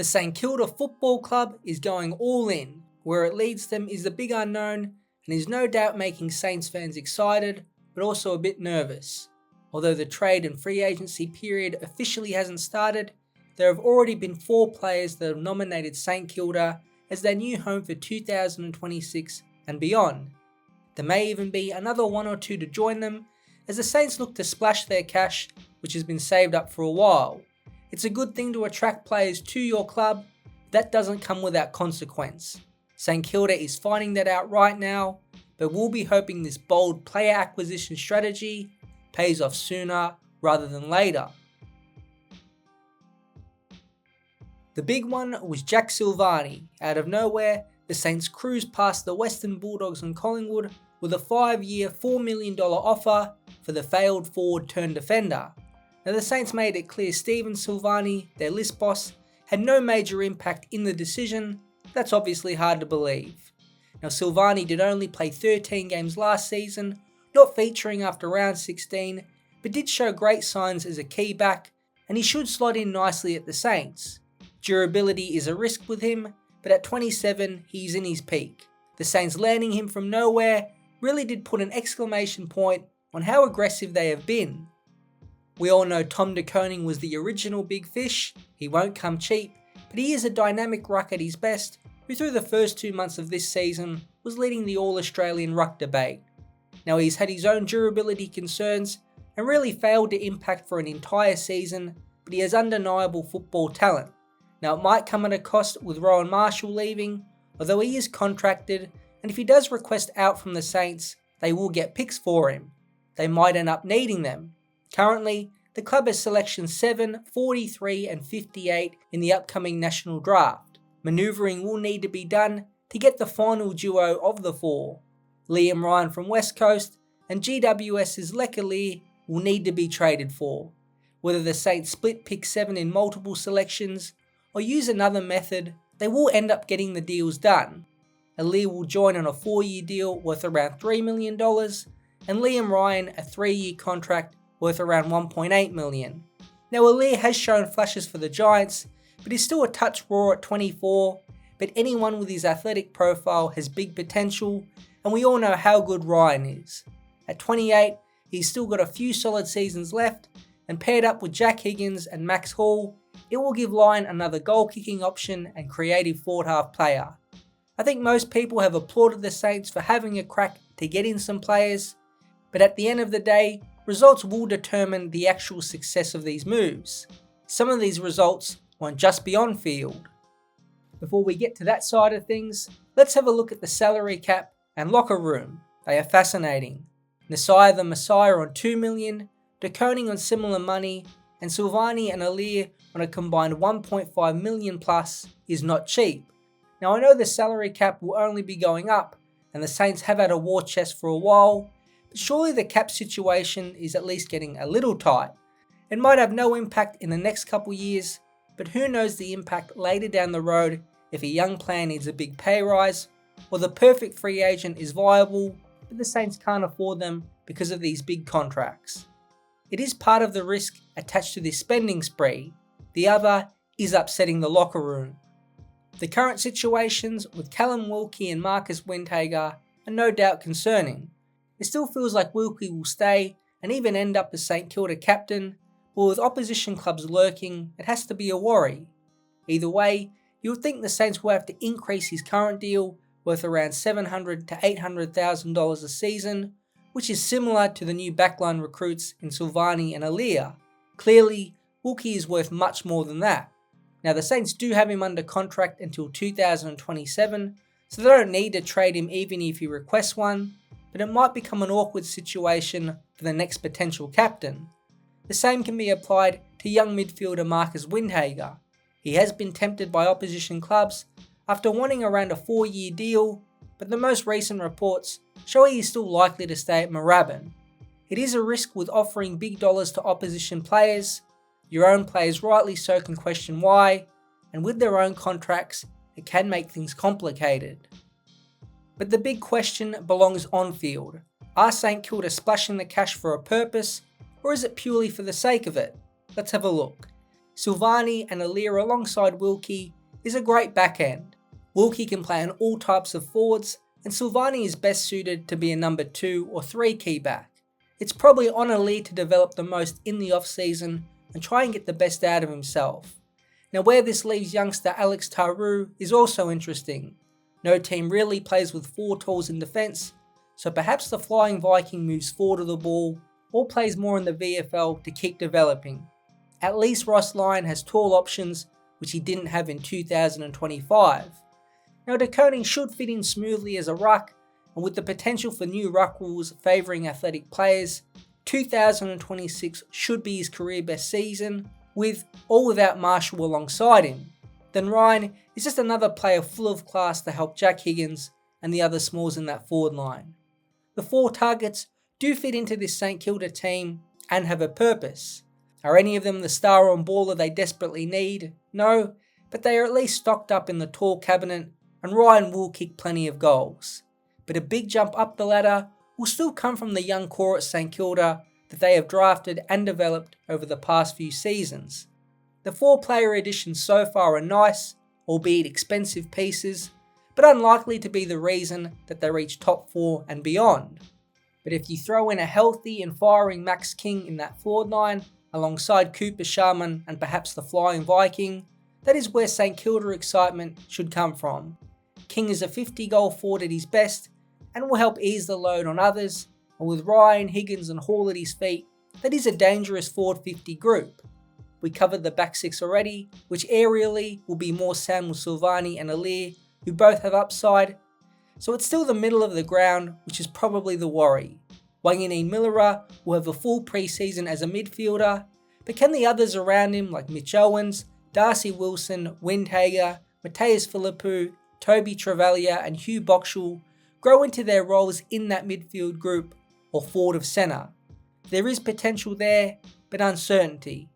The St Kilda Football Club is going all in. Where it leads them is the big unknown and is no doubt making Saints fans excited, but also a bit nervous. Although the trade and free agency period officially hasn't started, there have already been 4 players that have nominated St Kilda as their new home for 2026 and beyond. There may even be another 1 or 2 to join them, as the Saints look to splash their cash, which has been saved up for a while. It's a good thing to attract players to your club, but that doesn't come without consequence. St Kilda is finding that out right now, but we'll be hoping this bold player acquisition strategy pays off sooner rather than later. The big one was Jack Silvagni. Out of nowhere, the Saints cruised past the Western Bulldogs and Collingwood with a 5-year $4 million offer for the failed forward turned defender. Now the Saints made it clear Steven Silvagni, their list boss, had no major impact in the decision. That's obviously hard to believe. Now Silvagni did only play 13 games last season, not featuring after round 16, but did show great signs as a key back, and he should slot in nicely at the Saints. Durability is a risk with him, but at 27 he's in his peak. The Saints landing him from nowhere really did put an exclamation point on how aggressive they have been. We all know Tom De Koning was the original big fish. He won't come cheap, but he is a dynamic ruck at his best, who through the first 2 months of this season was leading the All-Australian ruck debate. Now he's had his own durability concerns and really failed to impact for an entire season, but he has undeniable football talent. Now it might come at a cost with Rowan Marshall leaving, although he is contracted, and if he does request out from the Saints, they will get picks for him. They might end up needing them. Currently, the club has selections 7, 43 and 58 in the upcoming national draft. Manoeuvring will need to be done to get the final duo of the 4. Liam Ryan from West Coast and GWS's Leclerc will need to be traded for. Whether the Saints split pick 7 in multiple selections or use another method, they will end up getting the deals done. Ali will join on a 4-year deal worth around $3 million, and Liam Ryan a 3-year contract worth around $1.8 million. Now Ali has shown flashes for the Giants, but is still a touch raw at 24, but anyone with his athletic profile has big potential, and we all know how good Ryan is. At 28, he's still got a few solid seasons left, and paired up with Jack Higgins and Max Hall, it will give Lyon another goal-kicking option and creative forward-half player. I think most people have applauded the Saints for having a crack to get in some players, but at the end of the day, results will determine the actual success of these moves. Some of these results won't just be on field. Before we get to that side of things, let's have a look at the salary cap and locker room. They are fascinating. Nasiah the Messiah on $2 million, De Koning on similar money, and Silvagni and Alir on a combined $1.5 million plus is not cheap. Now I know the salary cap will only be going up, and the Saints have had a war chest for a while, but surely the cap situation is at least getting a little tight. It might have no impact in the next couple years, but who knows the impact later down the road if a young player needs a big pay rise, or the perfect free agent is viable, but the Saints can't afford them because of these big contracts. It is part of the risk attached to this spending spree. The other is upsetting the locker room. The current situations with Callum Wilkie and Marcus Windhager are no doubt concerning. It still feels like Wilkie will stay and even end up as St Kilda captain, but with opposition clubs lurking, it has to be a worry. Either way, you would think the Saints will have to increase his current deal worth around $700,000 to $800,000 a season, which is similar to the new backline recruits in Silvagni and Alir. Clearly, Wilkie is worth much more than that. Now the Saints do have him under contract until 2027, so they don't need to trade him even if he requests one, but it might become an awkward situation for the next potential captain. The same can be applied to young midfielder Marcus Windhager. He has been tempted by opposition clubs after wanting around a 4-year deal, but the most recent reports show he is still likely to stay at Moorabbin. It is a risk with offering big dollars to opposition players. Your own players rightly so can question why, and with their own contracts, it can make things complicated. But the big question belongs on field. Are St Kilda splashing the cash for a purpose, or is it purely for the sake of it? Let's have a look. Silvani and Alir alongside Wilkie is a great backhand. Wilkie can play on all types of forwards, and Silvani is best suited to be a number 2 or 3 key back. It's probably on Alir to develop the most in the off-season and try and get the best out of himself. Now where this leaves youngster Alex Taru is also interesting. No team really plays with 4 talls in defence, so perhaps the Flying Viking moves forward of the ball or plays more in the VFL to keep developing. At least Ross Lyon has tall options, which he didn't have in 2025. Now De Koning should fit in smoothly as a ruck, and with the potential for new ruck rules favouring athletic players, 2026 should be his career best season, with or without Marshall alongside him. Then Ryan is just another player full of class to help Jack Higgins and the other smalls in that forward line. The 4 targets do fit into this St Kilda team and have a purpose. Are any of them the star on baller they desperately need? No, but they are at least stocked up in the tall cabinet, and Ryan will kick plenty of goals. But a big jump up the ladder will still come from the young core at St Kilda that they have drafted and developed over the past few seasons. The 4 player additions so far are nice, albeit expensive pieces, but unlikely to be the reason that they reach top 4 and beyond. But if you throw in a healthy and firing Max King in that forward line, alongside Cooper Sharman and perhaps the Flying Viking, that is where St Kilda excitement should come from. King is a 50-goal forward at his best and will help ease the load on others, and with Ryan, Higgins and Hall at his feet, that is a dangerous forward 50 group. We covered the back 6 already, which aerially will be more Samuel Silvani and Alir, who both have upside, so it's still the middle of the ground, which is probably the worry. Wangini Millera will have a full pre-season as a midfielder, but can the others around him like Mitch Owens, Darcy Wilson, Windhager, Mateus Philippou, Toby Travalia and Hugh Boxall grow into their roles in that midfield group or forward of centre? There is potential there, but uncertainty.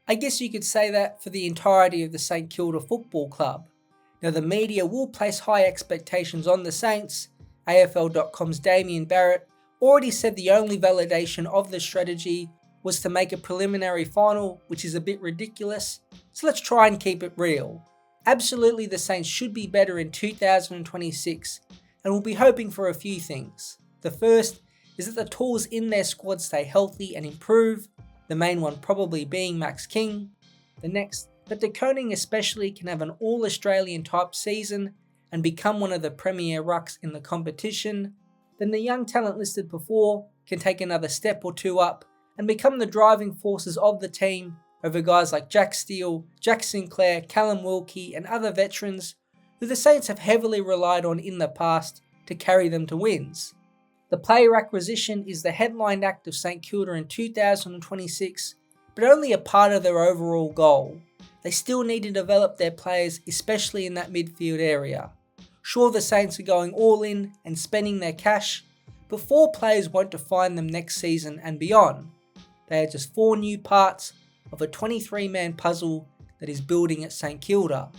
I guess you could say that for the entirety of the St Kilda Football Club. Now the media will place high expectations on the Saints. AFL.com's Damien Barrett already said the only validation of the strategy was to make a preliminary final, which is a bit ridiculous, so let's try and keep it real. Absolutely the Saints should be better in 2026, and we'll be hoping for a few things. The first is that the tools in their squad stay healthy and improve, the main one probably being Max King. The next, that De Koning especially can have an all-Australian type season and become one of the premier rucks in the competition. Then the young talent listed before can take another step or 2 up and become the driving forces of the team over guys like Jack Steele, Jack Sinclair, Callum Wilkie and other veterans who the Saints have heavily relied on in the past to carry them to wins. The player acquisition is the headline act of St Kilda in 2026, but only a part of their overall goal. They still need to develop their players, especially in that midfield area. Sure, the Saints are going all in and spending their cash, but 4 players won't define them next season and beyond. They are just 4 new parts of a 23-man puzzle that is building at St Kilda.